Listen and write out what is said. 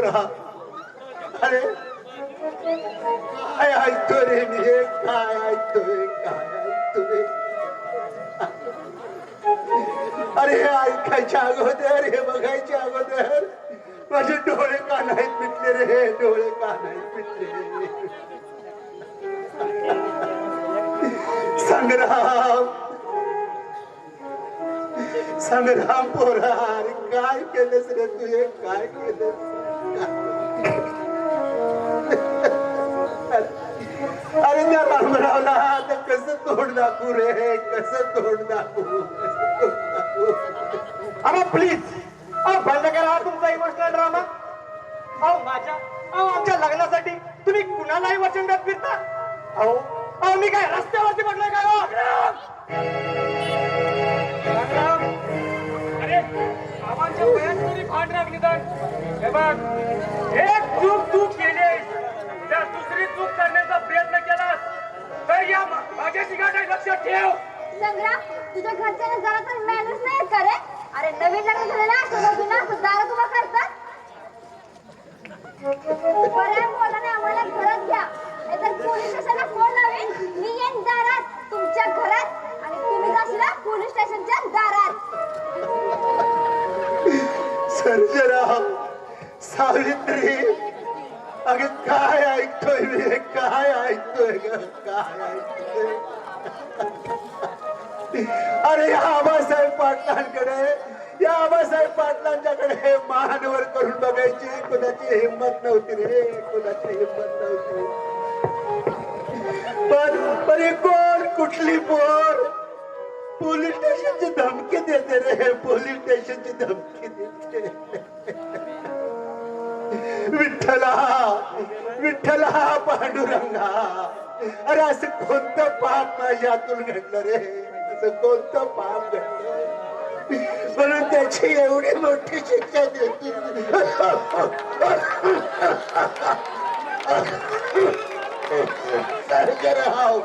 पोरा अरे काय ऐकतोय रे मी हे काय ऐकतोय अरे हे ऐकायच्या अगोदर हे बघायच्या अगोदर माझे डोळे का नाहीत पिटले रे डोळे का नाहीत पिटले संग्राम पोरा अरे काय केलंस रे तुझे काय केलंस अरे त्या रामरावला आता कसं तोंड दाखवू रे कसं तोंड दाखवू अहो प्लीज अहो बंद करा तुमचा इमोशनल ड्रामा आमच्या लग्नासाठी तुम्ही कुणालाही वचन देत फिरता अहो मी काय रस्त्यावरती पडलोय काय अरे आम्हाला वयाची भांड राखली तर हे बघ एक चूक तू केलीस जर दुसरी चूक करण्याचा प्रयत्न केलास तर या माझ्याशी काय लक्षात ठेव संग्राम तुझ्या घरच्यांना जरा तर मॅनर्स नाही का रे अरे नवीन लग्न झालेलं ना दारात उभा करतात बऱ्या बोलाने आम्हाला घरात घ्या नाहीतर पोलीस स्टेशनला फोन लावेन मी येईन दारात तुमच्या घरात आणि तुम्ही जाशील पोलीस स्टेशनच्या दारात सर्जराव सावित्री अगं काय ऐकतोय मी काय ऐकतोय काय ऐकतोय अरे या आबासाहेब पाटलांकडे या आबासाहेब पाटलांच्याकडे महानवर करून बघायची कुणाची हिंमत नव्हती रे कुणाची हिंमत नव्हती पण कोण कुठली पोर पोलीस स्टेशनची धमकी देते रे पोलीस स्टेशनची धमकी देते विठ्ठला पांडुरंगा अरे असं कोणतं पाप माझ्या हातून घडलं रे असं कोणतं पाप घडलं म्हणून त्याची एवढी मोठी शिक्षा देते सर्जराव